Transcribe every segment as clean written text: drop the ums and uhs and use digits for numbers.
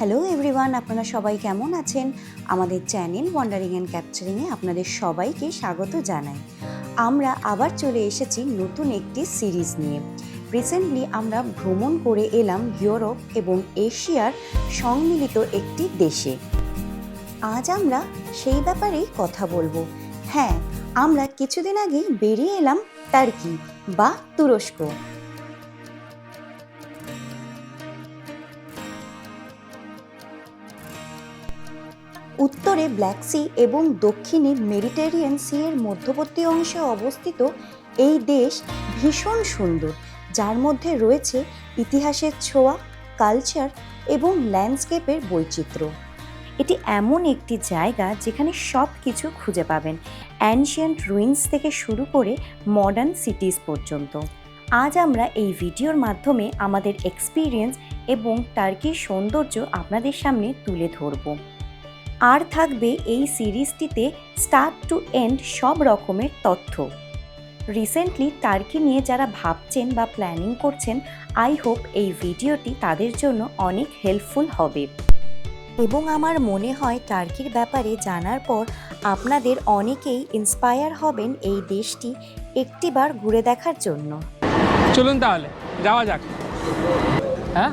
Hello everyone, আপনারা সবাই কেমন আছেন? আমাদের চ্যানেল ওয়ান্ডারিং অ্যান্ড ক্যাপচারিংয়ে আপনাদের সবাইকে স্বাগত জানাই। আমরা আবার চলে এসেছি নতুন একটি সিরিজ নিয়ে। রিসেন্টলি আমরা ভ্রমণ করে এলাম ইউরোপ এবং এশিয়ার সম্মিলিত একটি দেশে। আজ আমরা সেই ব্যাপারেই কথা বলবো। হ্যাঁ, আমরা কিছুদিন আগেই বেরিয়ে এলাম টার্কি বা তুরস্ক। উত্তরে ব্ল্যাক সি এবং দক্ষিণে মেডিটেরিয়ান সি এর মধ্যবর্তী অংশে অবস্থিত এই দেশ ভীষণ সুন্দর, যার মধ্যে রয়েছে ইতিহাসের ছোঁয়া, কালচার এবং ল্যান্ডস্কেপের বৈচিত্র্য। এটি এমন একটি জায়গা যেখানে সব কিছু খুঁজে পাবেন, অ্যানশিয়েন্ট রুইন্স থেকে শুরু করে মডার্ন সিটিজ পর্যন্ত। আজ আমরা এই ভিডিওর মাধ্যমে আমাদের এক্সপিরিয়েন্স এবং টার্কির সৌন্দর্য আপনাদের সামনে তুলে ধরব। আর থাকবে এই সিরিজটিতে স্টার্ট টু এন্ড সব রকমের তথ্য। রিসেন্টলি টার্কি নিয়ে যারা ভাবছেন বা প্ল্যানিং করছেন, আই হোপ এই ভিডিওটি তাদের জন্য অনেক হেল্পফুল হবে এবং আমার মনে হয় টার্কির ব্যাপারে জানার পর আপনাদের অনেকেই ইন্সপায়ার হবেন এই দেশটি একটিবার ঘুরে দেখার জন্য। চলুন তাহলে যাওয়া যাক। হ্যাঁ,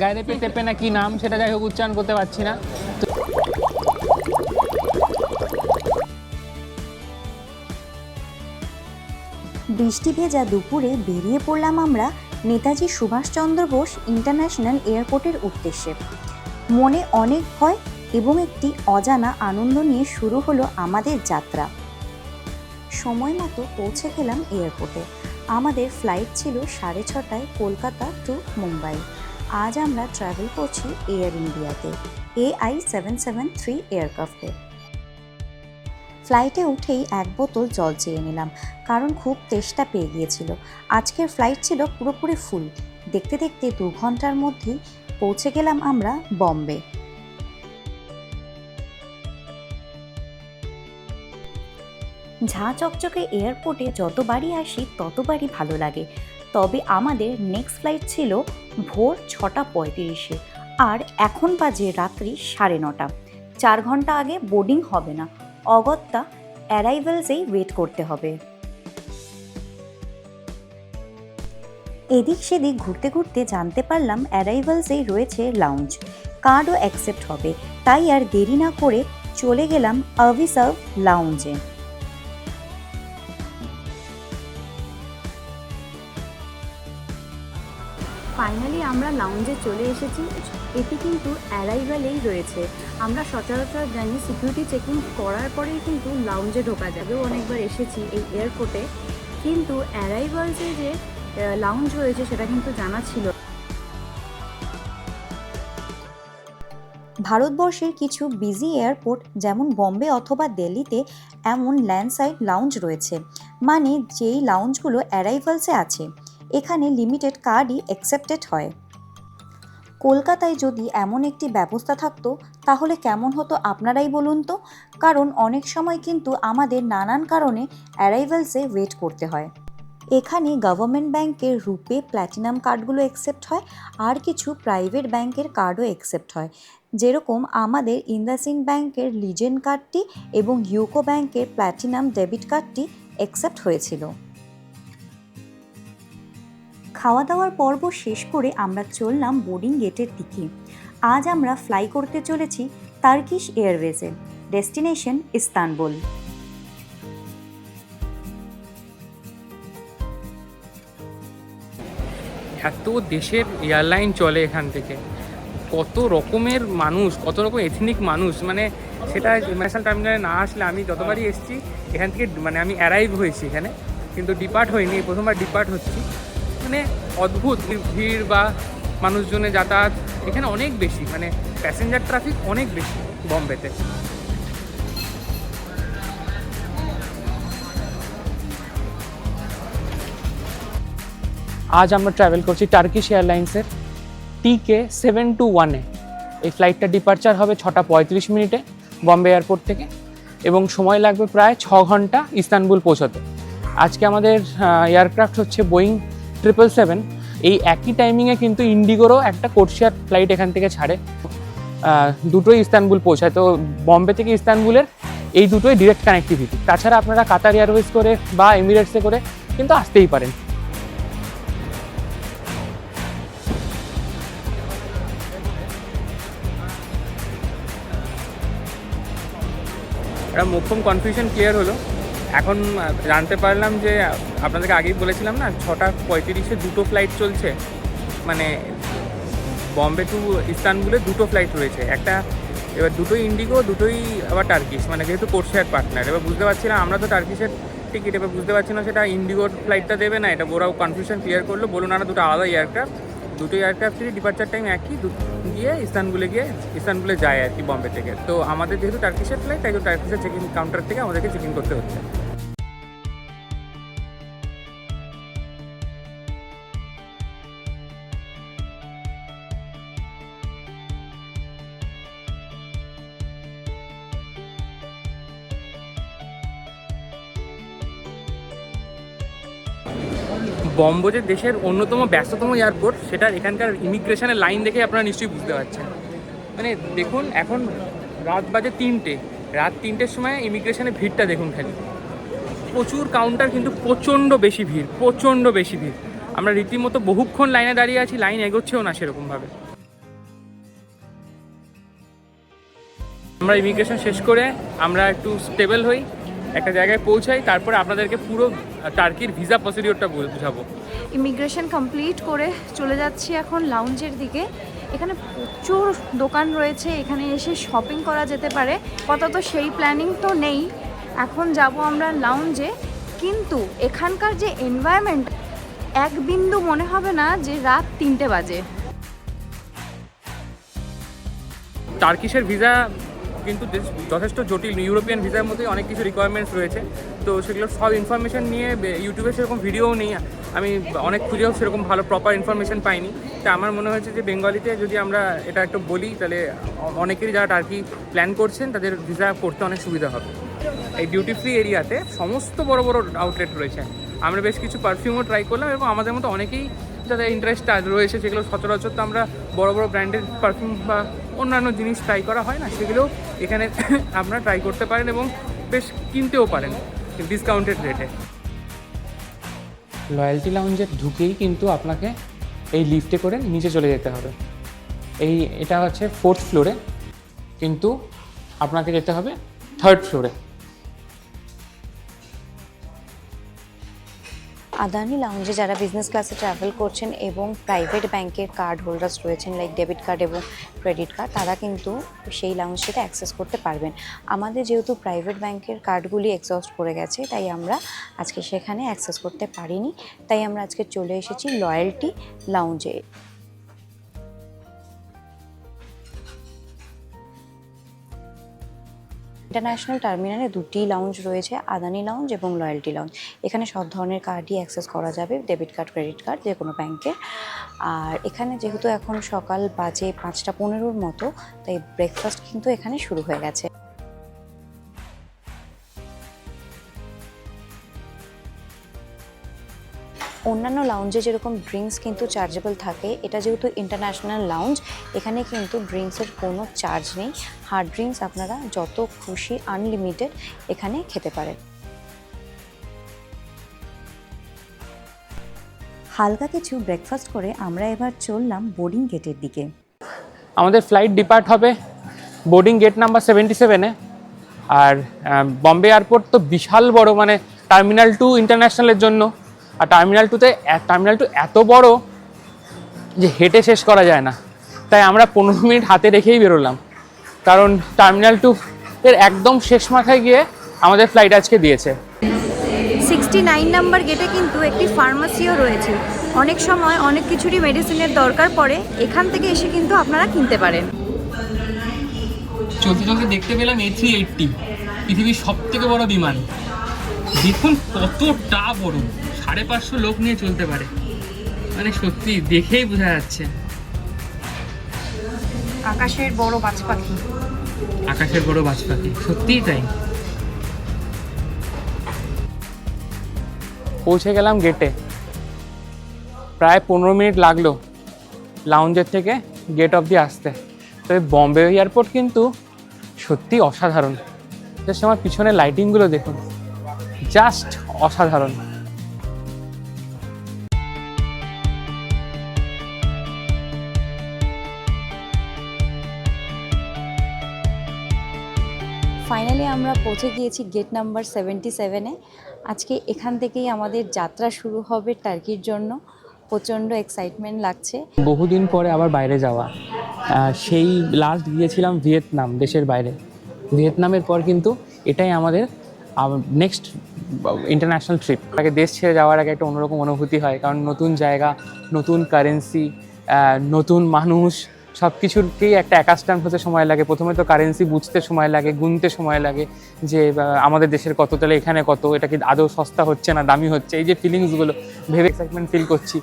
গায়রে পেতে না কি নাম সেটা যাই হোক উচ্চারণ করতে পারছি না। বৃষ্টি ভেজা দুপুরে বেরিয়ে পড়লাম আমরা নেতাজি সুভাষচন্দ্র বোস ইন্টারন্যাশনাল এয়ারপোর্টের উদ্দেশ্যে। মনে অনেক ভয় এবং একটি অজানা আনন্দ নিয়ে শুরু হলো আমাদের যাত্রা। সময় মতো পৌঁছে গেলাম এয়ারপোর্টে। আমাদের ফ্লাইট ছিল 6:30টায় কলকাতা টু মুম্বাই। আজ আমরা ট্রাভেল করছি এয়ার ইন্ডিয়াতে AI773 এয়ারক্রাফটে। ফ্লাইটে উঠেই এক বোতল জল চেয়ে নিলাম, কারণ খুব তেষ্টা পেয়ে গিয়েছিল। আজকের ফ্লাইট ছিল পুরোপুরি ফুল। দেখতে দেখতে 2 ঘন্টার মধ্যেই পৌঁছে গেলাম আমরা বম্বে। ঝাঁ চকচকে এয়ারপোর্টে যতবারই আসি ততবারই ভালো লাগে। তবে আমাদের নেক্সট ফ্লাইট ছিল ভোর 6:35-এ, আর এখন বাজে রাত্রি 9:30। 4 ঘন্টা আগে বোর্ডিং হবে না, অগত্যা অ্যারাইভেলসেই ওয়েট করতে হবে। এদিক সেদিক ঘুরতে ঘুরতে জানতে পারলাম অ্যারাইভেলসেই রয়েছে লাউঞ্জ, কার্ডও অ্যাকসেপ্ট হবে। তাই আর দেরি না করে চলে গেলাম আভিসার্ভ লাউঞ্জে। ফাইনালি আমরা লাউঞ্জে চলে এসেছি। এটি কিন্তু অ্যারাইভেলেই রয়েছে। আমরা সচরাচর জানি সিকিউরিটি চেকিং করার পরেই কিন্তু লাউঞ্জে ঢোকা যাবে। অনেকবার এসেছি এই এয়ারপোর্টে, কিন্তু অ্যারাইভেলসে যে লাউঞ্জ রয়েছে সেটা কিন্তু জানা ছিল। ভারতবর্ষের কিছু বিজি এয়ারপোর্ট যেমন বম্বে অথবা দিল্লিতে এমন ল্যান্ডসাইড লাউঞ্জ রয়েছে, মানে যেই লাউঞ্জগুলো অ্যারাইভেলসে আছে। এখানে লিমিটেড কার্ডই অ্যাকসেপ্টেড হয়। কলকাতায় যদি এমন একটি ব্যবস্থা থাকতো তাহলে কেমন হতো আপনারাই বলুন তো, কারণ অনেক সময় কিন্তু আমাদের নানান কারণে অ্যারাইভেলসে ওয়েট করতে হয়। এখানে গভর্নমেন্ট ব্যাংকের রুপে প্ল্যাটিনাম কার্ডগুলো অ্যাকসেপ্ট হয়, আর কিছু প্রাইভেট ব্যাংকের কার্ডও অ্যাকসেপ্ট হয়। যেরকম আমাদের ইন্দাসিন্ড ব্যাংকের লিজেন্ড কার্ডটি এবং ইউকো ব্যাংকের প্ল্যাটিনাম ডেবিট কার্ডটি অ্যাকসেপ্ট হয়েছিল। খাওয়া দাওয়ার পর্ব শেষ করে আমরা চললাম বোর্ডিং গেটের দিকে। আজ আমরা ফ্লাই করতে চলেছি টার্কিশ এয়ারওয়েজে, ডেস্টিনেশন ইস্তানবুল। এত দেশের এয়ারলাইন চলে এখান থেকে, কত রকমের মানুষ, কত রকম এথনিক মানুষ, মানে সেটা ইন্টারন্যাশনাল টার্মিনালে না আসলে, আমি যতবারই এসেছি এখান থেকে, মানে আমি অ্যারাইভ হয়েছি এখানে কিন্তু ডিপার্ট হয়নি, প্রথমবার ডিপার্ট হচ্ছি। মানে অদ্ভুত ভিড় বা মানুষজনের যাতায়াত এখানে অনেক বেশি, মানে প্যাসেঞ্জার ট্রাফিক অনেক বেশি বম্বেতে। আজ আমরা ট্রাভেল করছি টার্কিশ এয়ারলাইন্সের TK721-এ। এই ফ্লাইটটা ডিপার্চার হবে 6:35 বম্বে এয়ারপোর্ট থেকে, এবং সময় লাগবে প্রায় 6 ঘন্টা ইস্তানবুল পৌঁছাতে। আজকে আমাদের এয়ারক্রাফট হচ্ছে বোয়িং 777। এই একই টাইমিংয়ে কিন্তু ইন্ডিগোরও একটা কোর্সিয়ার ফ্লাইট এখান থেকে ছাড়ে, দুটোই ইস্তানবুল পৌঁছায়। তো বম্বে থেকে ইস্তানবুলের এই দুটোই ডিরেক্ট কানেক্টিভিটি। তাছাড়া আপনারা কাতার এয়ারওয়েজ করে বা এমিরেটসে করে কিন্তু আসতেই পারেন। একটা মোক্ষম কনফিউশন ক্লিয়ার হলো। এখন জানতে পারলাম যে আপনাদেরকে আগেই বলেছিলাম না 6:35 দুটো ফ্লাইট চলছে, মানে বম্বে টু ইস্তানবুলে দুটো ফ্লাইট রয়েছে, একটা এবার দুটোই ইন্ডিগো, দুটোই আবার টার্কিশ, মানে যেহেতু কোর্সিয়ার পার্টনার। এবার বুঝতে পারছি না, আমরা তো টার্কিশের টিকিট, এবার বুঝতে পারছি না সেটা ইন্ডিগোর ফ্লাইটটা দেবে না, এটা ওরাও কনফিউশন ক্লিয়ার করলো, বলুন না দুটো আলাদা এয়ারক্রাফট, দুটো এয়ারক্রাফটেরই ডিপার্চার টাইম একই, গিয়ে ইস্তানবুলে যায় আর কি বম্বে থেকে। তো আমাদের যেহেতু টার্কিশের ফ্লাইট, তাই তো টার্কিশের চেক ইন কাউন্টার থেকে আমাদেরকে চেক ইন করতে হচ্ছে। বম্বে যে দেশের অন্যতম ব্যস্ততম এয়ারপোর্ট, সেটার এখানকার ইমিগ্রেশনের লাইন দেখে আপনারা নিশ্চয়ই বুঝতে পারছেন। মানে দেখুন, এখন রাত বাজে 3টে, রাত 3টের সময় ইমিগ্রেশনে ভিড়টা দেখুন খালি, প্রচুর কাউন্টার, কিন্তু প্রচণ্ড বেশি ভিড়। আমরা রীতিমতো বহুক্ষণ লাইনে দাঁড়িয়ে আছি, লাইন এগোচ্ছেও না সেরকমভাবে। আমরা ইমিগ্রেশন শেষ করে আমরা একটু স্টেবল হই, একটা জায়গায় পৌঁছাই, তারপরে আপনাদেরকে পুরো টার্কির ভিসা প্রসিডিওরটা বুঝাবো। ইমিগ্রেশন কমপ্লিট করে চলে যাচ্ছি এখন লাউঞ্জের দিকে। এখানে প্রচুর দোকান রয়েছে, এখানে এসে শপিং করা যেতে পারে। আপাতত সেই প্ল্যানিং তো নেই, এখন যাব আমরা লাউঞ্জে। কিন্তু এখানকার যে এনভায়রনমেন্ট, এক বিন্দু মনে হবে না যে রাত 3টে বাজে। টার্কিশের ভিসা কিন্তু যথেষ্ট জটিল, ইউরোপিয়ান ভিসার মধ্যে অনেক কিছু রিকোয়ারমেন্টস রয়েছে। তো সেগুলো সব ইনফরমেশন নিয়ে ইউটিউবে সেরকম ভিডিওও নেই, আমি অনেক খুঁজেও সেরকম ভালো প্রপার ইনফরমেশন পাইনি। তা আমার মনে হয়েছে যে বেঙ্গলিতে যদি আমরা এটা একটু বলি, তাহলে অনেকেরই যারা টার্কি প্ল্যান করছেন তাদের ভিসা করতে অনেক সুবিধা হবে। এই ডিউটি ফ্রি এরিয়াতে সমস্ত বড় বড় আউটলেট রয়েছে। আমরা বেশ কিছু পারফিউমও ট্রাই করলাম, এবং আমাদের মতো অনেকেই যাদের ইন্টারেস্ট রয়েছে, সেগুলো সচরাচর তো আমরা বড় বড় ব্র্যান্ডের পারফিউম বা অন্যান্য জিনিস ট্রাই করা হয় না, সেগুলোও এখানে আপনারা ট্রাই করতে পারেন এবং বেশ কিনতেও পারেন ডিসকাউন্টেড রেটে। লয়্যালটি লাউঞ্জে ঢুকেই কিন্তু আপনাকে এই লিফটে করে নিচে চলে যেতে হবে। এটা হচ্ছে 4th ফ্লোরে, কিন্তু আপনাকে যেতে হবে 3rd ফ্লোরে। আদানি লাউঞ্জে যারা বিজনেস ক্লাসে ট্রাভেল করছেন এবং প্রাইভেট ব্যাংকের কার্ড হোল্ডার্স রয়েছেন, লাইক ডেবিট কার্ড এবং ক্রেডিট কার্ড, তারা কিন্তু সেই লাউঞ্জটিতে অ্যাক্সেস করতে পারবেন। আমাদের যেহেতু প্রাইভেট ব্যাংকের কার্ডগুলি এক্সস্ট করে গেছে, তাই আমরা আজকে সেখানে অ্যাক্সেস করতে পারিনি, তাই আমরা আজকে চলে এসেছি লয়্যালটি লাউঞ্জে। ইন্টারন্যাশনাল টার্মিনালে দুটি লাউঞ্জ রয়েছে, আদানি লাউঞ্জ এবং লয়্যালটি লাউঞ্জ। এখানে সব ধরনের কার্ডই অ্যাক্সেস করা যাবে, ডেবিট কার্ড, ক্রেডিট কার্ড, যে কোনো ব্যাংকের। আর এখানে যেহেতু এখন সকাল বাজে 5:15 মতো, তাই ব্রেকফাস্ট কিন্তু এখানে শুরু হয়ে গেছে। অন্যান্য লাউঞ্জে যেরকম ড্রিঙ্কস কিন্তু চার্জেবল থাকে, এটা যেহেতু ইন্টারন্যাশনাল লাউঞ্জ, এখানে কিন্তু ড্রিঙ্কসের কোনো চার্জ নেই। হার্ড ড্রিঙ্কস আপনারা যত খুশি আনলিমিটেড এখানে খেতে পারেন। হালকা কিছু ব্রেকফাস্ট করে আমরা এবার চললাম বোর্ডিং গেটের দিকে। আমাদের ফ্লাইট ডিপার্ট হবে বোর্ডিং গেট নাম্বার 77-এ। আর বম্বে এয়ারপোর্ট তো বিশাল বড়, মানে টার্মিনাল 2 ইন্টারন্যাশনালের জন্য, আর টার্মিনাল 2 এত বড় যে হেঁটে শেষ করা যায় না, তাই আমরা 15 মিনিট হাতে রেখেই বেরোলাম, কারণ টার্মিনাল 2 এর একদম শেষ মাথায় গিয়ে আমাদের ফ্লাইট আজকে দিয়েছে। 69 নাম্বার গেটে কিন্তু একটি ফার্মাসিও রয়েছে। অনেক সময় অনেক কিছুরই মেডিসিনের দরকার পড়ে, এখান থেকে এসে কিন্তু আপনারা কিনতে পারেন। চলতে চলতে দেখতে পেলাম A380, পৃথিবীর সবথেকে বড় বিমান। দেখুন কতটা বড়, 550 লোক নিয়ে চলতে পারে, মানে সত্যি দেখেই বোঝা যাচ্ছে। আকাশের বড় বাজ পাখি, সত্যিই তাই। পৌঁছে গেলাম গেটে, প্রায় 15 মিনিট লাগলো লাউঞ্জের থেকে গেট অবধি আসতে। তবে বম্বে এয়ারপোর্ট কিন্তু সত্যি অসাধারণ। জাস্ট আমার পিছনে লাইটিংগুলো দেখুন, জাস্ট অসাধারণ। ফাইনালি আমরা পৌঁছে গিয়েছি গেট নাম্বার 77-এ। আজকে এখান থেকেই আমাদের যাত্রা শুরু হবে টার্কির জন্য। প্রচণ্ড এক্সাইটমেন্ট লাগছে। বহুদিন পরে আবার বাইরে যাওয়া, সেই লাস্ট গিয়েছিলাম ভিয়েতনাম, দেশের বাইরে। ভিয়েতনামের পর কিন্তু এটাই আমাদের নেক্সট ইন্টারন্যাশনাল ট্রিপ। আগে দেশ ছেড়ে যাওয়ার আগে একটা অন্যরকম অনুভূতি হয়, কারণ নতুন জায়গা, নতুন কারেন্সি, নতুন মানুষ, সব কিছুরকেই একটা অ্যাকাস্টাম হতে সময় লাগে। প্রথমে তো কারেন্সি বুঝতে সময় লাগে, গুনতে সময় লাগে যে আমাদের দেশের কত, তাহলে এখানে কত, এটা কি আদৌ সস্তা হচ্ছে না দামি হচ্ছে, এই যে ফিলিংসগুলো ভেবে এক্সাইটমেন্ট ফিল করছি।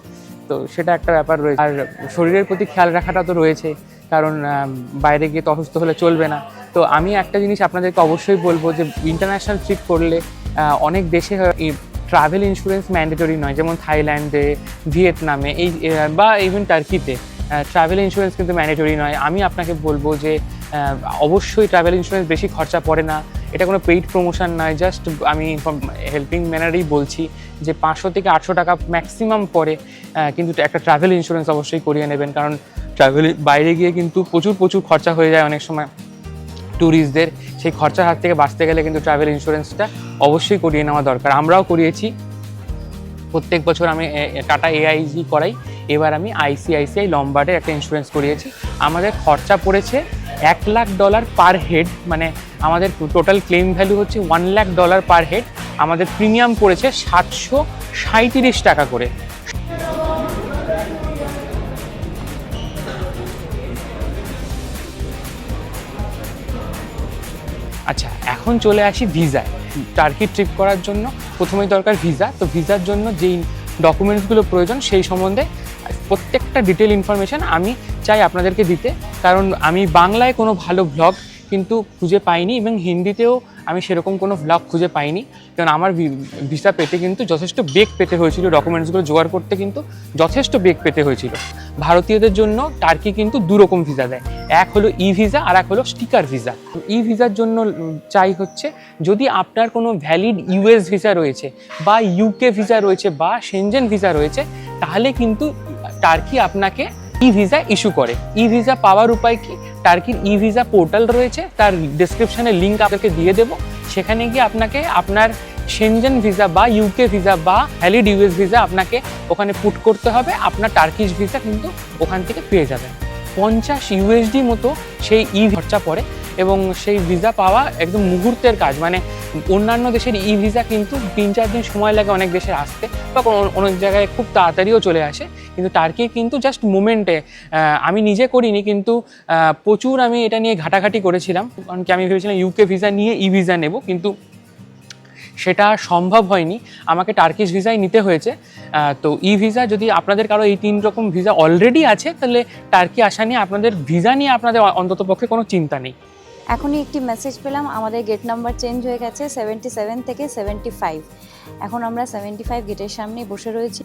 তো সেটা একটা ব্যাপার রয়েছে। আর শরীরের প্রতি খেয়াল রাখাটা তো রয়েছে, কারণ বাইরে গিয়ে তো অসুস্থ হলে চলবে না। তো আমি একটা জিনিস আপনাদেরকে অবশ্যই বলবো যে ইন্টারন্যাশনাল ট্রিপ করলে অনেক দেশে ট্রাভেল ইন্স্যুরেন্স ম্যান্ডেটরি নয়, যেমন থাইল্যান্ডে, ভিয়েতনামে, এই বা ইভেন টার্কিতে ট্রাভেল ইন্স্যুরেন্স কিন্তু ম্যান্ডেটরি নয়। আমি আপনাকে বলবো যে অবশ্যই ট্রাভেল ইন্স্যুরেন্স বেশি খরচা পড়ে না। এটা কোনো পেইড প্রমোশন নয়, জাস্ট আমি হেল্পিং ম্যানারেই বলছি যে 500 থেকে 800 টাকা ম্যাক্সিমাম পরে, কিন্তু একটা ট্রাভেল ইন্স্যুরেন্স অবশ্যই করিয়ে নেবেন। কারণ ট্রাভেল বাইরে গিয়ে কিন্তু প্রচুর খরচা হয়ে যায় অনেক সময় ট্যুরিস্টদের। সেই খরচার হাত থেকে বাঁচতে গেলে কিন্তু ট্রাভেল ইন্স্যুরেন্সটা অবশ্যই করিয়ে নেওয়া দরকার। আমরাও করিয়েছি, প্রত্যেক বছর আমি টাটা এআইজি করাই, এবার আমি আইসিআইসিআই লম্বার্ডের একটা ইন্স্যুরেন্স করিয়েছি। আমাদের খরচা পড়েছে $1,00,000 পার হেড, মানে আমাদের টোটাল ক্লেম ভ্যালু হচ্ছে $1,00,000 পার হেড। আমাদের প্রিমিয়াম পড়েছে 737 টাকা করে। আচ্ছা, এখন চলে আসি ভিসায়। টার্কি ট্রিপ করার জন্য প্রথমেই দরকার ভিসা। তো ভিসার জন্য যেই ডকুমেন্টসগুলো প্রয়োজন সেই সম্বন্ধে প্রত্যেকটা ডিটেল ইনফরমেশান আমি চাই আপনাদেরকে দিতে, কারণ আমি বাংলায় কোনো ভালো ভ্লগ কিন্তু খুঁজে পাইনি, এবং হিন্দিতেও আমি সেরকম কোনো ভ্লগ খুঁজে পাইনি। কারণ আমার ভিসা পেতে কিন্তু যথেষ্ট বেগ পেতে হয়েছিল, ডকুমেন্টসগুলো জোগাড় করতে কিন্তু যথেষ্ট বেগ পেতে হয়েছিল। ভারতীয়দের জন্য টার্কি কিন্তু দুরকম ভিসা দেয়, এক হলো ই ভিসা আর এক হলো স্টিকার ভিসা। ই ভিসার জন্য চাই হচ্ছে যদি আপনার কোনো ভ্যালিড ইউএস ভিসা রয়েছে বা ইউকে ভিসা রয়েছে বা সেনজেন ভিসা রয়েছে, তাহলে কিন্তু টার্কি আপনাকে ই ভিসা ইস্যু করে। ই ভিসা পাওয়ার উপায় কি? টার্কির ই ভিসা পোর্টাল রয়েছে, তার ডেসক্রিপশনে লিঙ্ক আপনাকে দিয়ে দেবো। সেখানে গিয়ে আপনাকে আপনার সেনজেন ভিসা বা ইউকে ভিসা বা ভ্যালিড ইউএস ভিসা আপনাকে ওখানে পুট করতে হবে। আপনার টার্কিশ ভিসা কিন্তু ওখান থেকে পেয়ে যাবেন। 50 USD মতো সেই খরচা পড়ে, এবং সেই ভিসা পাওয়া একদম মুহূর্তের কাজ। মানে অন্যান্য দেশের ই ভিসা কিন্তু 3-4 দিন সময় লাগে অনেক দেশে আসতে, বা অনেক জায়গায় খুব তাড়াতাড়িও চলে আসে, কিন্তু টার্কি কিন্তু জাস্ট মোমেন্টে। আমি নিজে করিনি, কিন্তু প্রচুর আমি এটা নিয়ে ঘাটাঘাটি করেছিলাম, কারণ কি আমি ভেবেছিলাম ইউকে ভিসা নিয়ে ই ভিসা নেব, কিন্তু সেটা সম্ভব হয়নি, আমাকে টার্কিশ ভিসাই নিতে হয়েছে। তো ই ভিসা যদি আপনাদের কারো এই 3 রকম ভিসা অলরেডি আছে, তাহলে টার্কি আসা নিয়ে আপনাদের ভিসা নিয়ে আপনাদের অন্ততপক্ষে কোনো চিন্তা নেই। এখনই একটি মেসেজ পেলাম, আমাদের গেট নাম্বার চেঞ্জ হয়ে গেছে 77 থেকে 75। এখন আমরা 75 গেটের সামনে বসে রয়েছি।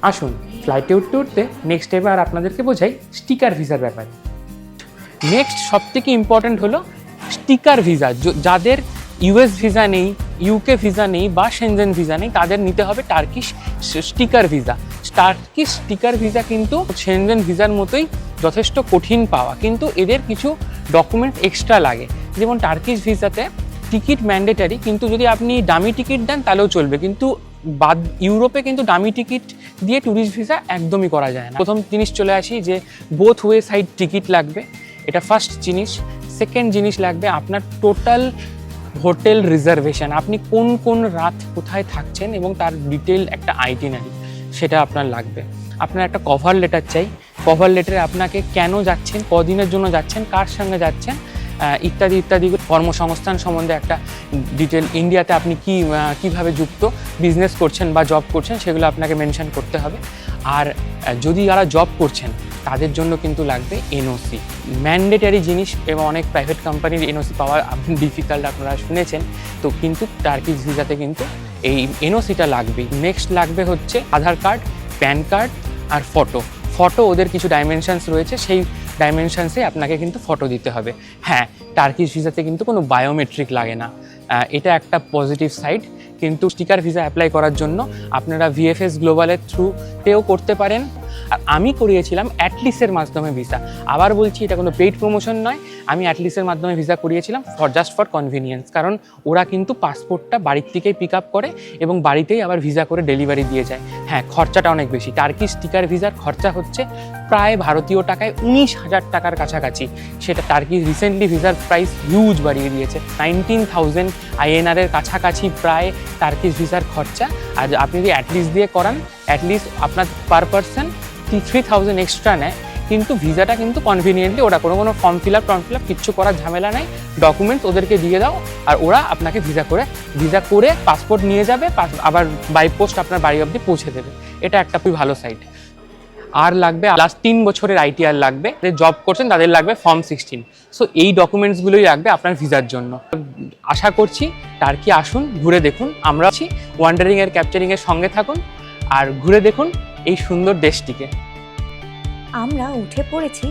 আসুন ফ্লাইটে উঠতে উঠতে নেক্সট এবার আপনাদেরকে বোঝাই স্টিকার ভিসার ব্যাপারে। নেক্সট সবথেকে ইম্পর্ট্যান্ট হলো স্টিকার ভিসা। যাদের ইউএস ভিসা নেই, ইউকে ভিসা নেই বা সেনজেন ভিসা নেই, তাদের নিতে হবে Turkish sticker visa. Turkish sticker visa কিন্তু সেনজেন ভিসার মতোই যথেষ্ট কঠিন পাওয়া, কিন্তু এদের কিছু ডকুমেন্ট এক্সট্রা লাগে। যেমন টার্কিশ ভিসাতে টিকিট ম্যান্ডেটারি, কিন্তু যদি আপনি ডামি টিকিট দেন তাহলেও চলবে, কিন্তু ইউরোপে কিন্তু ডামি টিকিট দিয়ে ট্যুরিস্ট ভিসা একদমই করা যায় না। প্রথম জিনিস চলে আসি যে বোথ ওয়ে সাইড টিকিট লাগবে, এটা ফার্স্ট জিনিস। সেকেন্ড জিনিস লাগবে আপনার টোটাল হোটেল রিজার্ভেশন, আপনি কোন কোন রাত কোথায় থাকছেন এবং তার ডিটেল একটা আইটিনারি, সেটা আপনার লাগবে। আপনার একটা কভার লেটার চাই, কভার লেটারে আপনাকে কেন যাচ্ছেন, কদিনের জন্য যাচ্ছেন, কার সঙ্গে যাচ্ছেন, ইত্যাদি ইত্যাদি। কর্মসংস্থান সম্বন্ধে একটা ডিটেল, ইন্ডিয়াতে আপনি কীভাবে যুক্ত, বিজনেস করছেন বা জব করছেন, সেগুলো আপনাকে মেনশন করতে হবে। আর যদি যারা জব করছেন তাদের জন্য কিন্তু লাগবে এনওসি, ম্যান্ডেটারি জিনিস, এবং অনেক প্রাইভেট কোম্পানির এনওসি পাওয়া ডিফিকাল্ট, আপনারা শুনেছেন। তো কিন্তু টার্কিশ ভিসাতে কিন্তু এই এনওসিটা লাগবে। নেক্সট লাগবে হচ্ছে আধার কার্ড, প্যান কার্ড আর ফটো ওদের কিছু ডাইমেনশনস রয়েছে, সেই ডাইমেনশনসে আপনাকে কিন্তু ফটো দিতে হবে। হ্যাঁ, টার্কিশ ভিসাতে কিন্তু কোনো বায়োমেট্রিক লাগে না, এটা একটা পজিটিভ সাইড। কিন্তু স্টিকার ভিসা অ্যাপ্লাই করার জন্য আপনারা ভিএফএস গ্লোবালের থ্রুতেও করতে পারেন। আর আমি করিয়েছিলাম অ্যাটলিসের মাধ্যমে ভিসা। আবার বলছি, এটা কোনো পেইড প্রমোশন নয়, আমি অ্যাটলিসের মাধ্যমে ভিসা করিয়েছিলাম জাস্ট ফর কনভিনিয়েন্স। কারণ ওরা কিন্তু পাসপোর্টটা বাড়ির থেকেই পিক আপ করে এবং বাড়িতেই আবার ভিসা করে ডেলিভারি দিয়ে যায়। হ্যাঁ, খরচাটা অনেক বেশি। টার্কিশ স্টিকার ভিসার খরচা হচ্ছে প্রায় ভারতীয় টাকায় 19,000 টাকার কাছাকাছি। সেটা টার্কিশ রিসেন্টলি ভিসার প্রাইস হিউজ বাড়িয়ে দিয়েছে, 19,000 INR-এর কাছাকাছি প্রায় টার্কিশ ভিসার খরচা। আর আপনি যদি অ্যাটলিস দিয়ে করান, অ্যাটলিস্ট আপনার পার পারসন 3,000 এক্সট্রা নেয়। কিন্তু ভিসাটা কিন্তু কনভিনিয়েন্টলি, ওরা কোনো ফর্ম ফিল আপ কিচ্ছু করার ঝামেলা নেই। ডকুমেন্টস ওদেরকে দিয়ে দাও আর ওরা আপনাকে ভিসা করে পাসপোর্ট নিয়ে যাবে, আবার বাই পোস্ট আপনার বাড়ি অবধি পৌঁছে দেবে। এটা একটা খুবই ভালো সাইট। আর লাগবে লাস্ট 3 বছরের ITR লাগবে, জব করছেন তাদের লাগবে ফর্ম 16। সো এই ডকুমেন্টসগুলোই লাগবে আপনার ভিসার জন্য। আশা করছি টার্কি আসুন, ঘুরে দেখুন। আমরা আছি ওয়ান্ডারিংয়ের ক্যাপচারিংয়ের সঙ্গে থাকুন আর ঘুরে দেখুন এই সুন্দর দেশটিকে। আমরা উঠে পড়েছি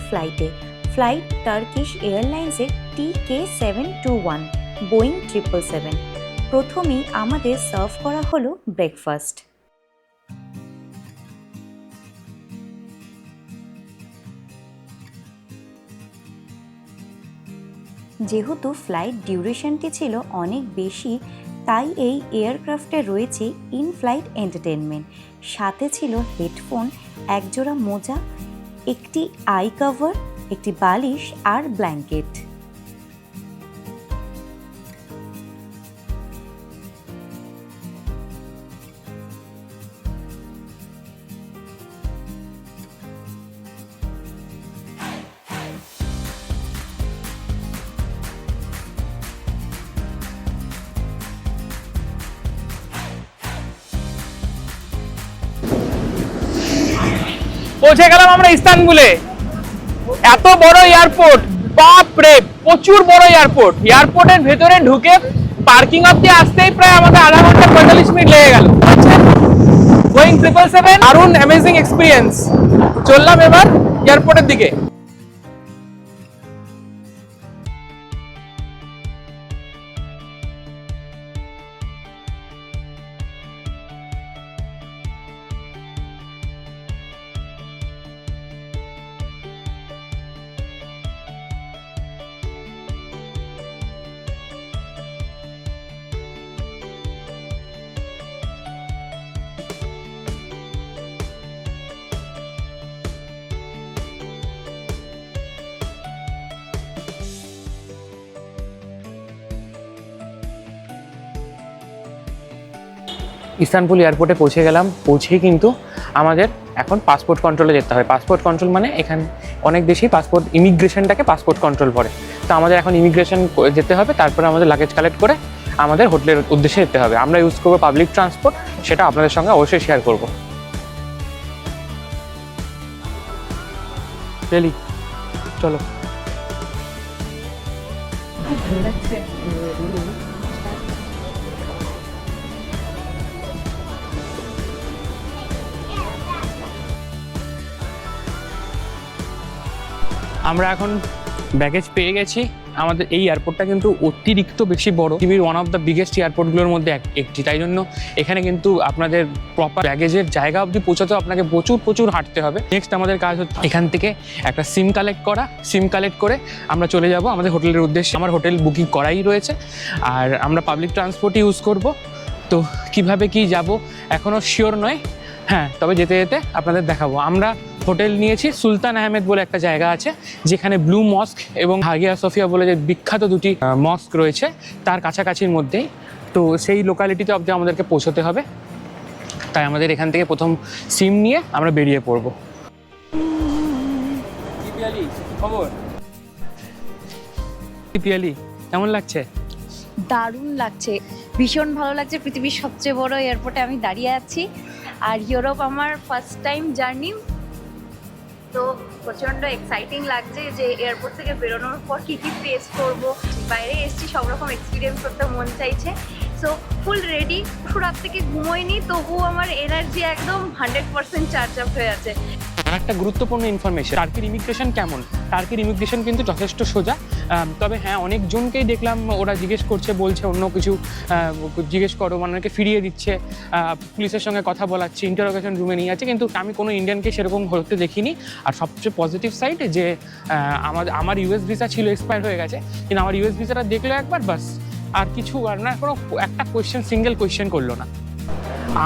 ফ্লাইট টার্কিশ এয়ারলাইন্সের TK721 বোয়িং 777। প্রথমেই আমাদের সার্ভ করা হলো ব্রেকফাস্ট। যেহেতু ফ্লাইট ডিউরেশনটি ছিল অনেক বেশি, তাই এই এয়ারক্রাফটে রয়েছে ইন ফ্লাইট এন্টারটেনমেন্ট। সাথে ছিল হেডফোন, একজোড়া মোজা, একটি আই কভার, একটি বালিশ আর ব্ল্যাঙ্কেট। পৌঁছে গেলাম আমরা ইস্তানবুলে। এত বড় এয়ারপোর্ট, বাপ রে, প্রচুর বড় এয়ারপোর্ট। এয়ারপোর্টের ভেতরে ঢুকে পার্কিং অবধি আসতেই প্রায় আমাদের আধা ঘন্টা 45 মিনিট লেগে গেল। বোয়িং 777, দারুণ অ্যামেজিং এক্সপিরিয়েন্স। চললাম এবার এয়ারপোর্টের দিকে। ইস্তানবুল এয়ারপোর্টে পৌঁছে গেলাম। পৌঁছেই কিন্তু আমাদের এখন পাসপোর্ট কন্ট্রোলে যেতে হবে। পাসপোর্ট কন্ট্রোল মানে এখানে অনেক দেশেই ইমিগ্রেশনটাকে পাসপোর্ট কন্ট্রোল করে। তো আমাদের এখন ইমিগ্রেশন যেতে হবে, তারপরে আমাদের লাগেজ কালেক্ট করে আমাদের হোটেলের উদ্দেশ্যে যেতে হবে। আমরা ইউজ করবো পাবলিক ট্রান্সপোর্ট, সেটা আপনাদের সঙ্গে অবশ্যই শেয়ার করবো। চলো। আমরা এখন ব্যাগেজ পেয়ে গেছি। আমাদের এই এয়ারপোর্টটা কিন্তু অতিরিক্ত বেশি বড়, পৃথিবীর ওয়ান অফ দ্য বিগেস্ট এয়ারপোর্টগুলোর মধ্যে একটি। তাই জন্য এখানে কিন্তু আপনাদের প্রপার ব্যাগেজের জায়গা অবধি পৌঁছাতে আপনাকে প্রচুর হাঁটতে হবে। নেক্সট আমাদের কাজ হচ্ছে এখান থেকে একটা সিম কালেক্ট করে আমরা চলে যাব আমাদের হোটেলের উদ্দেশ্যে। আমার হোটেল বুকিং করাই রয়েছে আর আমরা পাবলিক ট্রান্সপোর্ট ইউজ করব। তো কিভাবে কি যাব এখনও শিওর নয়। হ্যাঁ, তবে যেতে যেতে আপনাদের দেখাবো। আমরা হোটেল নিয়েছি সুলতান আহমেদ বলে একটা জায়গা আছে, যেখানে ব্লু মস্ক এবং হাগিয়া সোফিয়া বলে যে বিখ্যাত দুটি মস্ক রয়েছে তার কাছাকাছির মধ্যেই। তো সেই লোকালিটিতে অবধি আমাদেরকে পৌঁছতে হবে। তাই আমাদের এখান থেকে প্রথম সিম নিয়ে আমরা বেরিয়ে পড়বো। কেমন লাগছে? দারুণ লাগছে, ভীষণ ভালো লাগছে। পৃথিবীর সবচেয়ে বড় এয়ারপোর্টে আমি দাঁড়িয়ে আছি আর ইউরোপ আমার ফার্স্ট টাইম জার্নি। তো প্রচণ্ড এক্সাইটিং লাগছে যে এয়ারপোর্ট থেকে বেরোনোর পর কী ফেস করবো। বাইরে এসেছি, সব রকম এক্সপিরিয়েন্স করতে মন চাইছে। So full ready. রাত থেকে ঘুমোইনি, তবুও আমার এনার্জি একদম 100% চার্জ আপ হয়ে আছে। একটা গুরুত্বপূর্ণ ইনফরমেশন, টার্কির ইমিগ্রেশন কেমন? টার্কির ইমিগ্রেশন কিন্তু যথেষ্ট সোজা, তবে হ্যাঁ অনেকজনকেই দেখলাম ওরা জিজ্ঞেস করছে, বলছে অন্য কিছু জিজ্ঞেস করো, মানে অনেকে ফিরিয়ে দিচ্ছে, পুলিশের সঙ্গে কথা বলাচ্ছে, ইন্টারোগেশন রুমে নিয়ে যাচ্ছে, কিন্তু আমি কোনো ইন্ডিয়ানকে সেরকম হতে দেখিনি। আর সবচেয়ে পজিটিভ সাইড যে আমার ইউএস ভিসা ছিল, এক্সপায়ার হয়ে গেছে, কিন্তু আমার ইউএস ভিসাটা দেখলো একবার, বাস আর কিছু আর না, কোনো একটা সিঙ্গেল কোয়েশ্চেন করলো না।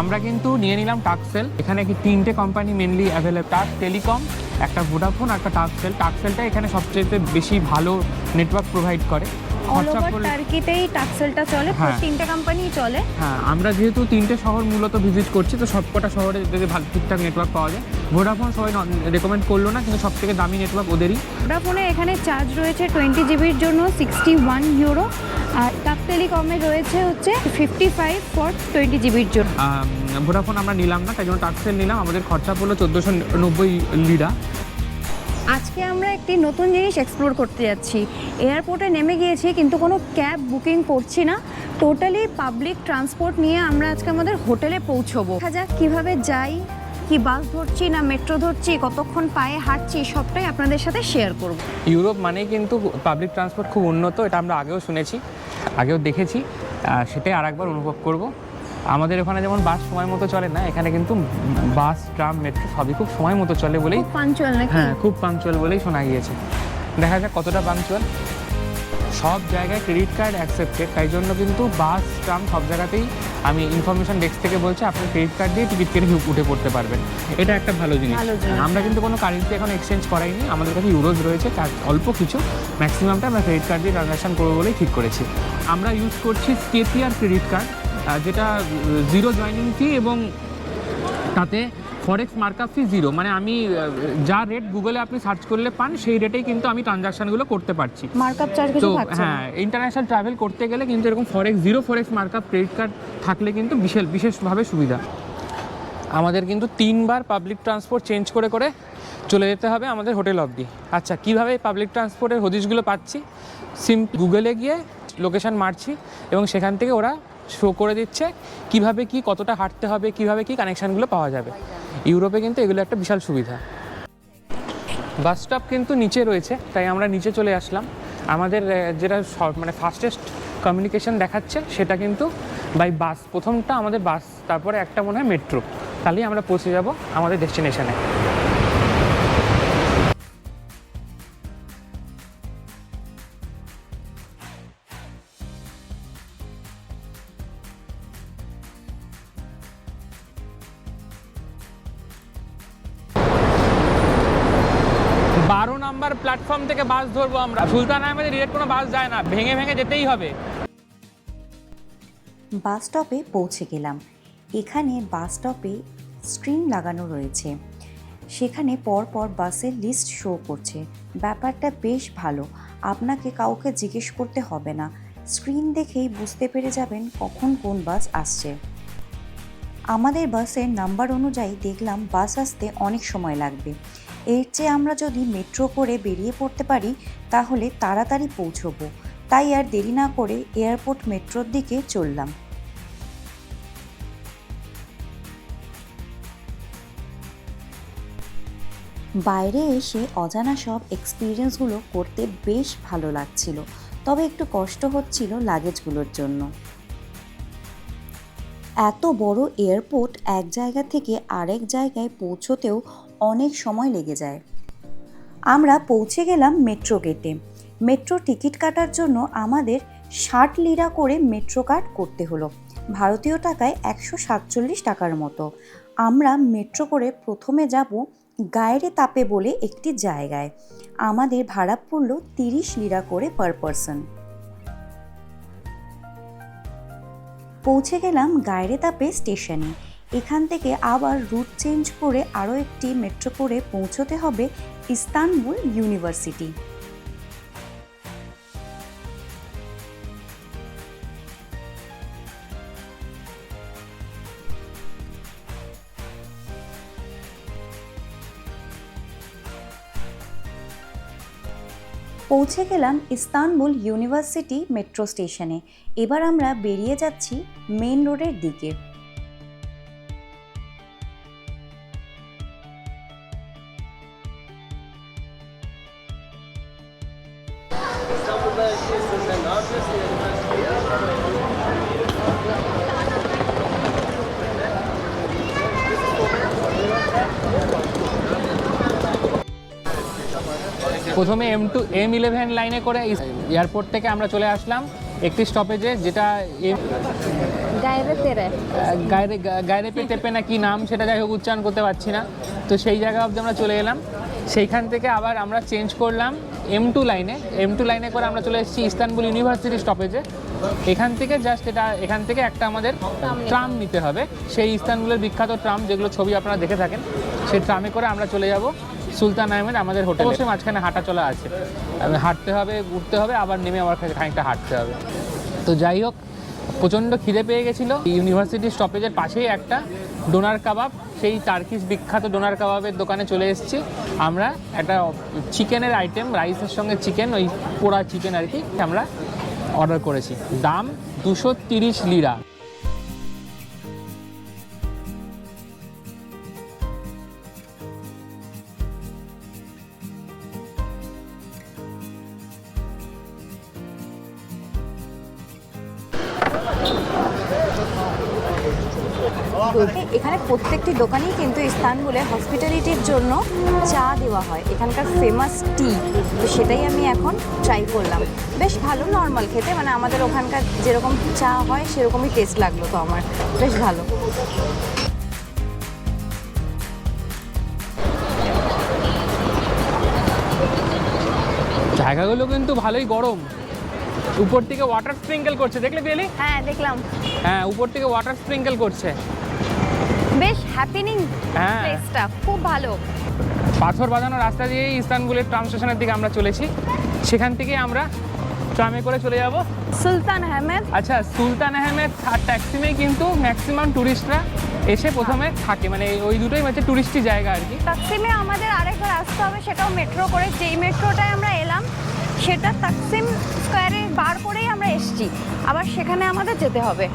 আমরা কিন্তু নিয়ে নিলাম টাকসেল। এখানে কি 3টে কোম্পানি মেনলি অ্যাভেলেবল, টাক টেলিকম, একটা ভোডাফোন, একটা টাকসেল। টাকসেলটা এখানে সবচেয়ে বেশি ভালো নেটওয়ার্ক প্রোভাইড করে। অল ওভার টার্কিতেই টাকসেলটা চলে, হ্যাঁ। 3টে কোম্পানি চলে। হ্যাঁ, আমরা যেহেতু 3টে শহর মূলত ভিজিট করছি, তো সবকটা শহরে যদি ভালো ঠিকঠাক নেটওয়ার্ক পাওয়া যায়। ভোডাফোন সবাই রেকমেন্ড করলো না, কিন্তু সবথেকে দামি নেটওয়ার্ক ওদেরই। ভোডাফোনে এখানে চার্জ রয়েছে 20 জিবির জন্য 61 ইউরো, আর টাক টেলিকমে রয়েছে হচ্ছে 55 ফর 20 জিবির জন্য। ভোডাফোন আমরা নিলাম না, তাই জন্য টাকসেল নিলাম। আমাদের খরচা পড়লো 1490 লিরা। আজকে আমরা একটি নতুন জিনিস এক্সপ্লোর করতে যাচ্ছি। এয়ারপোর্টে নেমে গিয়েছি, কিন্তু কোনো ক্যাব বুকিং করছি না, টোটালি পাবলিক ট্রান্সপোর্ট নিয়ে আমরা আজকে আমাদের হোটেলে পৌঁছবো। দেখা যাক কীভাবে যাই, কি বাস ধরছি না মেট্রো ধরছি, কতক্ষণ পায়ে হাঁটছি, সবটাই আপনাদের সাথে শেয়ার করব। ইউরোপ মানেই কিন্তু পাবলিক ট্রান্সপোর্ট খুব উন্নত, এটা আমরা আগেও শুনেছি, আগেও দেখেছি, সেটাই আরেকবার অনুভব করব। আমাদের ওখানে যেমন বাস সময় মতো চলে না, এখানে কিন্তু বাস, ট্রাম, মেট্রো সবই খুব সময় মতো চলে বলেই, খুব পাঞ্চুয়াল নাকি? হ্যাঁ খুব পাঞ্চুয়াল বলেই শোনা গিয়েছে। দেখা যাক কতটা পাঞ্চুয়াল। সব জায়গায় ক্রেডিট কার্ড অ্যাকসেপ্টেড, তাই জন্য কিন্তু বাস, ট্রাম সব জায়গাতেই আমি ইনফরমেশন ডেস্ক থেকে বলছি আপনি ক্রেডিট কার্ড দিয়ে টিকিট কেটে উঠে পড়তে পারবেন। এটা একটা ভালো জিনিস। আমরা কিন্তু কোনো কারেন্সি এখন এক্সচেঞ্জ করাইনি, আমাদের কাছে ইউরোজ রয়েছে, তার অল্প কিছু, ম্যাক্সিমামটা আমরা ক্রেডিট কার্ড দিয়ে ট্রানজাকশন করবো বলেই ঠিক করেছি। আমরা ইউজ করছি স্কেপিয়ার ক্রেডিট কার্ড, যেটা 0 জয়নিং ফি এবং তাতে ফরেক্স মার্কআপ ফি 0, মানে আমি যা রেট গুগলে আপনি সার্চ করলে পান সেই রেটেই কিন্তু আমি ট্রানজাকশনগুলো করতে পারছি। মার্কআপ চার্জ কিছু তো থাকছে না। হ্যাঁ, ইন্টারন্যাশনাল ট্রাভেল করতে গেলে কিন্তু এরকম ফরেক্স মার্কআপ ক্রেডিট কার্ড থাকলে কিন্তু বিশেষভাবে সুবিধা। আমাদের কিন্তু 3বার পাবলিক ট্রান্সপোর্ট চেঞ্জ করে করে চলে যেতে হবে আমাদের হোটেল অবধি। আচ্ছা, কীভাবে পাবলিক ট্রান্সপোর্টের হদিশগুলো পাচ্ছি? গুগলে গিয়ে লোকেশন মারছি এবং সেখান থেকে ওরা শো করে দিচ্ছে কিভাবে কি কতটা হাঁটতে হবে, কিভাবে কি কানেকশানগুলো পাওয়া যাবে। ইউরোপে কিন্তু এগুলো একটা বিশাল সুবিধা। বাস স্টপ কিন্তু নিচে রয়েছে, তাই আমরা নিচে চলে আসলাম। আমাদের যেটা মানে ফাস্টেস্ট কমিউনিকেশন দেখাচ্ছে সেটা কিন্তু বাই বাস। প্রথমটা আমাদের বাস, তারপরে একটা মনে হয় মেট্রো, তাহলেই আমরা পৌঁছে যাব আমাদের ডেস্টিনেশনে। নাম্বার প্ল্যাটফর্ম থেকে বাস ধরবো আমরা। সুলতান আহমেদের ডিরেক্ট কোনো বাস যায় না, ভেঙে ভেঙে যেতেই হবে। বাস স্টপে পৌঁছে গেলাম। এখানে বাস স্টপে স্ক্রিন লাগানো রয়েছে, সেখানে পরপর বাসের লিস্ট শো করছে। ব্যাপারটা বেশ ভালো, আপনাকে কাউকে জিজ্ঞেস করতে হবে না, স্ক্রিন দেখেই বুঝতে পেরে যাবেন কখন কোন বাস আসছে। আমাদের বাসের নাম্বার অনুযায়ী দেখলাম বাস আসতে অনেক সময় লাগবে। এর চেয়ে আমরা যদি মেট্রো করে বেরিয়ে পড়তে পারি তাহলে তাড়াতাড়ি পৌঁছবো, তাই আর দেরি না করে এয়ারপোর্ট মেট্রোর দিকে চললাম। বাইরে এসে অজানা সব এক্সপিরিয়েন্সগুলো করতে বেশ ভালো লাগছিল, তবে একটু কষ্ট হচ্ছিল লাগেজগুলোর জন্য। এত বড় এয়ারপোর্ট, এক জায়গা থেকে আরেক জায়গায় পৌঁছতেও অনেক সময় লেগে যায়। আমরা পৌঁছে গেলাম মেট্রো গেটে। মেট্রো টিকিট কাটার জন্য আমাদের 60 লিরা করে মেট্রো কার্ড করতে হলো, ভারতীয় টাকায় 147 টাকার মতো। আমরা মেট্রো করে প্রথমে যাব গায়রে তাপে বলে একটি জায়গায়। আমাদের ভাড়া পড়ল 30 লিরা করে পার পারসন। পৌঁছে গেলাম গায়রে তাপে স্টেশনে। এখান থেকে আবার রুট চেঞ্জ করে আরও একটি মেট্রো করে পৌঁছতে হবে ইস্তানবুল ইউনিভার্সিটি। পৌঁছে গেলাম ইস্তানবুল ইউনিভার্সিটি মেট্রো স্টেশনে। এবার আমরা বেরিয়ে যাচ্ছি মেন রোডের দিকে। প্রথমে M11 লাইনে করে এয়ারপোর্ট থেকে আমরা চলে আসলাম একটি স্টপেজে, যেটা গায়রে তেপে না কি নাম, সেটা যাই হোক উচ্চারণ করতে পারছি না। তো সেই জায়গা অবধি আমরা চলে এলাম। সেইখান থেকে আবার আমরা চেঞ্জ করলাম M2 লাইনে করে আমরা চলে এসেছি ইস্তানবুল ইউনিভার্সিটি স্টপেজে। এখান থেকে একটা আমাদের ট্রাম নিতে হবে, সেই ইস্তানবুলের বিখ্যাত ট্রাম যেগুলো ছবি আপনারা দেখে থাকেন, সেই ট্রামে করে আমরা চলে যাব সুলতান আহমেদ আমাদের হোটেল। অবশ্যই মাঝখানে হাঁটা চলা আছে, হাঁটতে হবে, উঠতে হবে, আবার নেমে আবার খানিকটা হাঁটতে হবে। তো যাই হোক, প্রচণ্ড খিদে পেয়ে গেছিলো। ইউনিভার্সিটি স্টপেজের পাশেই একটা ডোনার কাবাব, সেই টার্কিশ বিখ্যাত ডোনার কাবাবের দোকানে চলে এসেছি আমরা। একটা চিকেনের আইটেম, রাইসের সঙ্গে চিকেন, ওই পোড়া চিকেন আর কি, আমরা অর্ডার করেছি। দাম 230 লিরা। এখানে প্রত্যেকটি দোকানেই কিন্তু ইস্তানবুলে হসপিটালিটির জন্য চা দেওয়া হয়, এখানকার ফেমাস টি। তো সেটাই আমি এখন ট্রাই করলাম। বেশ ভালো, নর্মাল খেতে, মানে আমাদের ওখানকার যেরকম চা হয় সেরকমই টেস্ট লাগলো। তো আমার বেশ ভালো। জায়গাগুলো কিন্তু ভালোই গরম। উপর থেকে ওয়াটার স্প্রিঙ্কেল করছে, দেখলে বেলি? হ্যাঁ দেখলাম, হ্যাঁ, উপর থেকে ওয়াটার স্প্রিঙ্কেল করছে। বেশ হ্যাপিনিং হ্যাঁ, প্লেসটা খুব ভালো। পাথর বাঁধানো রাস্তা দিয়েই ইস্তানবুলের ট্রাম স্টেশনের দিকে আমরা চলেছি। সেখান থেকে আমরা ট্রামে করে চলে যাব সুলতান আহমেদ। আচ্ছা, সুলতান আহমেদ আর ট্যাক্সিমেই কিন্তু ম্যাক্সিমাম টুরিস্টরা এসে প্রথমে থাকে, মানে ওই দুটোই হচ্ছে টুরিস্টি জায়গা আর কি। তাকসিমে আমাদের আরেকবার আসতে হবে, সেটাও মেট্রো করে। যেই মেট্রোটায় আমরা এলাম সেটা তাকসিম স্কোয়ারে বার করেই আমরা এসেছি, আবার সেখানে আমাদের যেতে হবে।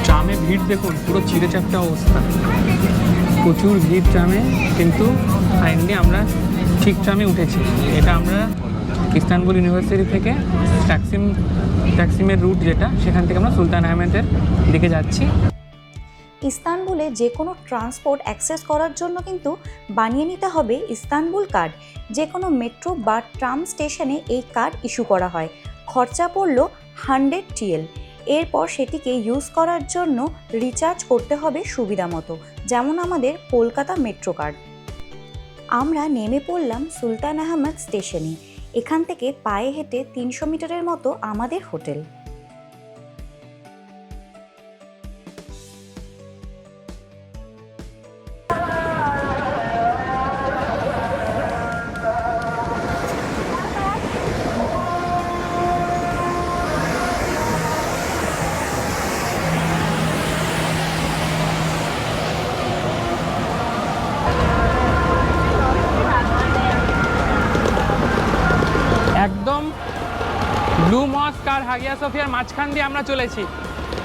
ট্রামে ভিড় দেখুন, পুরো চিড়ে চাপটা অবস্থা, প্রচুর ভিড় ট্রামে। কিন্তু ফাইনালি আমরা ঠিক ট্রামে উঠেছি। এটা আমরা ইস্তানবুল ইউনিভার্সিটি থেকে ট্যাক্সিমের রুট যেটা, সেখান থেকে আমরা সুলতান আহমেদের দিকে যাচ্ছি। ইস্তানবুলে যে কোনো ট্রান্সপোর্ট অ্যাক্সেস করার জন্য কিন্তু বানিয়ে নিতে হবে ইস্তানবুল কার্ড। যে কোনো মেট্রো বা ট্রাম স্টেশনে এই কার্ড ইস্যু করা হয়। খরচা পড়ল 100 TL। এরপর সেটিকে ইউজ করার জন্য রিচার্জ করতে হবে সুবিধা মতো, যেমন আমাদের কলকাতা মেট্রো কার্ড। আমরা নেমে পড়লাম সুলতান আহমেদ স্টেশনে। এখান থেকে পায়ে হেঁটে 300 মিটারের মতো আমাদের হোটেল। একদম ব্লু মস্ক আর হাগিয়া সোফিয়ার মাঝখান দিয়ে আমরা চলেছি।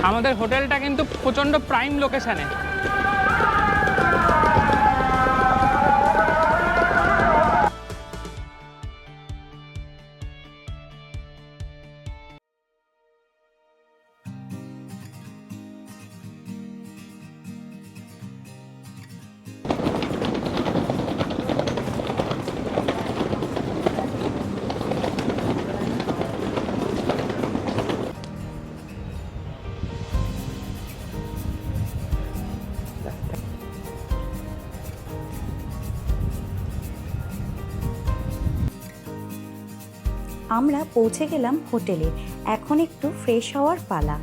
আমাদের হোটেলটা কিন্তু প্রচণ্ড প্রাইম লোকেশানে। আমরা পৌঁছে গেলাম হোটেলে। এখন একটু ফ্রেশ হওয়ার পালা।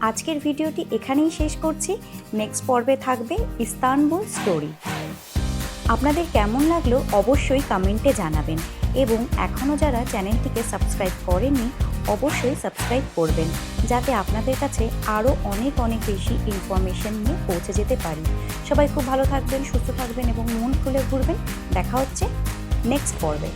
আজকের ভিডিওটি এখানেই শেষ করছি। নেক্সট পর্বে থাকবে ইস্তানবুল স্টোরি। আপনাদের কেমন লাগলো অবশ্যই কমেন্টে জানাবেন এবং এখনও যারা চ্যানেলটিকে সাবস্ক্রাইব করেননি অবশ্যই সাবস্ক্রাইব করবেন, যাতে আপনাদের কাছে আরও অনেক অনেক বেশি ইনফরমেশন নিয়ে পৌঁছে যেতে পারি। সবাই খুব ভালো থাকবেন, সুস্থ থাকবেন এবং মন খুলে ঘুরবেন। দেখা হচ্ছে নেক্সট পর্বে।